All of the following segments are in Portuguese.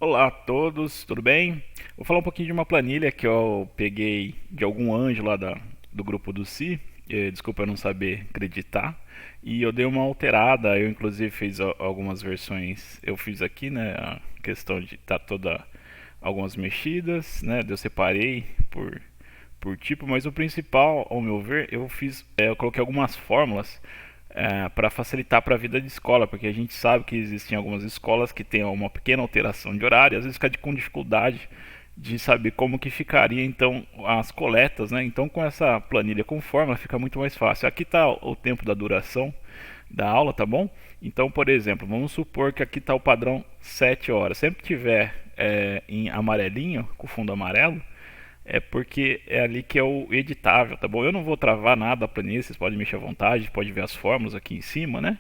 Olá a todos, tudo bem? Vou falar um pouquinho de uma planilha que eu peguei de algum anjo lá do grupo do Si. Desculpa eu não saber acreditar. E eu dei uma alterada, eu inclusive fiz algumas versões. Eu fiz aqui, né, a questão de estar toda algumas mexidas, né? Eu separei por tipo, mas o principal, ao meu ver, eu coloquei algumas fórmulas para facilitar para a vida de escola, porque a gente sabe que existem algumas escolas que têm uma pequena alteração de horário, às vezes fica com dificuldade de saber como que ficaria então as coletas, né? Então com essa planilha com fórmula fica muito mais fácil. Aqui está o tempo da duração da aula, tá bom? Então, por exemplo, vamos supor que aqui está o padrão 7 horas. Sempre que tiver em amarelinho, com fundo amarelo, é porque é ali que é o editável, tá bom? Eu não vou travar nada a planilha, vocês podem mexer à vontade, pode ver as fórmulas aqui em cima, né?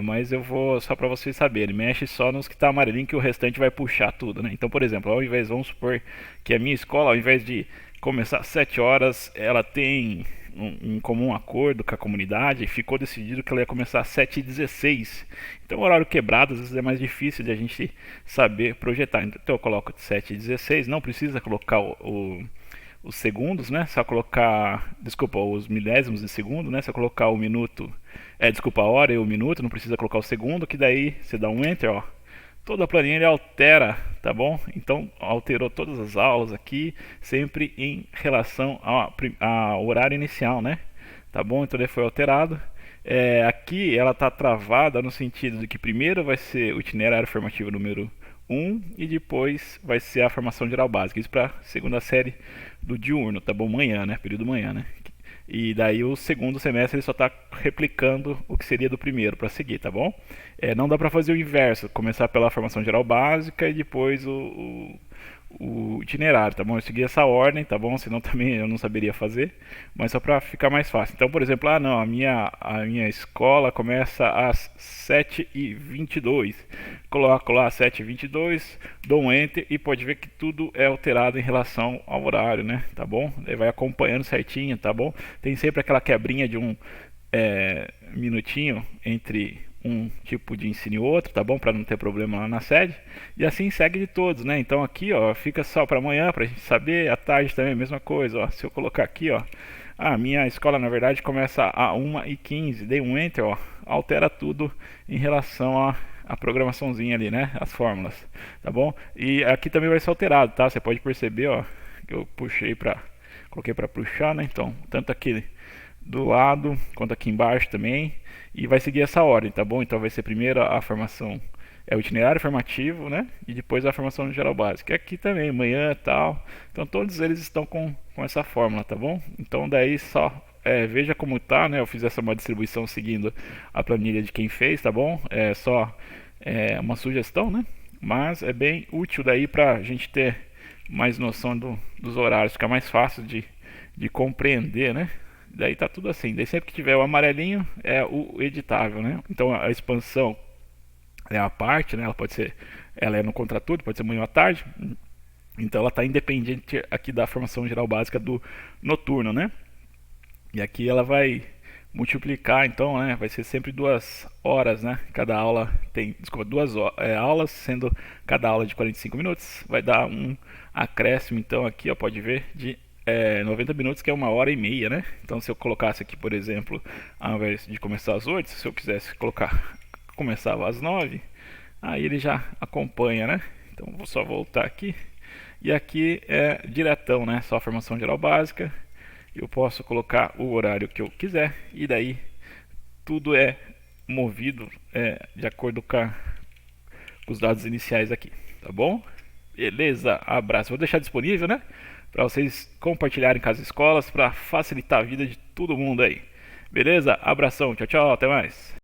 Mas eu vou só para vocês saberem, mexe só nos que tá amarelinho que o restante vai puxar tudo, né? Então, por exemplo, vamos supor que a minha escola, ao invés de começar às 7 horas, ela tem um comum acordo com a comunidade, ficou decidido que ela ia começar às 7h16. Então, o horário quebrado às vezes é mais difícil de a gente saber projetar. Então, eu coloco 7h16, não precisa colocar os segundos, né? Só colocar, desculpa, os milésimos de segundo, né? Só colocar o minuto, desculpa, a hora e o minuto, não precisa colocar o segundo, que daí você dá um enter, ó. Toda a planilha ele altera, tá bom? Então alterou todas as aulas aqui, sempre em relação ao horário inicial, né? Tá bom? Então ele foi alterado. Aqui ela está travada no sentido de que primeiro vai ser o itinerário formativo número 1 e depois vai ser a formação geral básica. Isso para segunda série do diurno, tá bom? Manhã, né? Período manhã, né? E daí o segundo semestre ele só está replicando o que seria do primeiro para seguir, tá bom? Não dá para fazer o inverso, começar pela formação geral básica e depois o itinerário, tá bom? Eu segui essa ordem, tá bom? Senão também eu não saberia fazer, mas só para ficar mais fácil. Então, por exemplo, não, a minha escola começa às 7h22. Coloco lá 7h22, dou um enter e pode ver que tudo é alterado em relação ao horário, né? Tá bom? Ele vai acompanhando certinho, tá bom? Tem sempre aquela quebrinha de um minutinho entre um tipo de ensino e outro, tá bom? Para não ter problema lá na sede. E assim segue de todos, né? Então aqui, ó, fica só para amanhã, pra gente saber. À tarde também a mesma coisa, ó. Se eu colocar aqui, ó, a minha escola na verdade começa a 1h15, dei um enter, ó, altera tudo em relação a programaçãozinha ali, né? As fórmulas, tá bom? E aqui também vai ser alterado, tá? Você pode perceber, ó, que eu coloquei para puxar, né? Então, tanto aqui do lado quanto aqui embaixo também, e vai seguir essa ordem, tá bom? Então vai ser primeiro a formação, o itinerário formativo, né? E depois a formação geral básica. E aqui também, manhã e tal. Então todos eles estão com essa fórmula, tá bom? Então daí só veja como tá, né? Eu fiz essa uma distribuição seguindo a planilha de quem fez, tá bom? É só uma sugestão, né? Mas é bem útil daí pra gente ter mais noção dos horários, fica mais fácil de compreender, né? Daí tá tudo assim. Daí sempre que tiver o amarelinho é o editável, né? Então a expansão é a parte, né? Ela é no contraturno, pode ser manhã ou à tarde. Então ela está independente aqui da formação geral básica do noturno, né? E aqui ela vai multiplicar, então, né? Vai ser sempre 2 horas, né? Cada aula tem, desculpa, aulas, sendo cada aula de 45 minutos, vai dar um acréscimo, então aqui, ó, pode ver, de 90 minutos, que é 1h30, né? Então se eu colocasse aqui, por exemplo, ao invés de começar às 8, se eu quisesse colocar, começava às 9, aí ele já acompanha, né? Então vou só voltar aqui. E aqui é diretão, né? Só a formação geral básica. Eu posso colocar o horário que eu quiser e daí tudo é movido de acordo com os dados iniciais aqui, tá bom? Beleza, abraço. Vou deixar disponível, né? Para vocês compartilharem com as escolas para facilitar a vida de todo mundo aí. Beleza? Abração, tchau, tchau, até mais.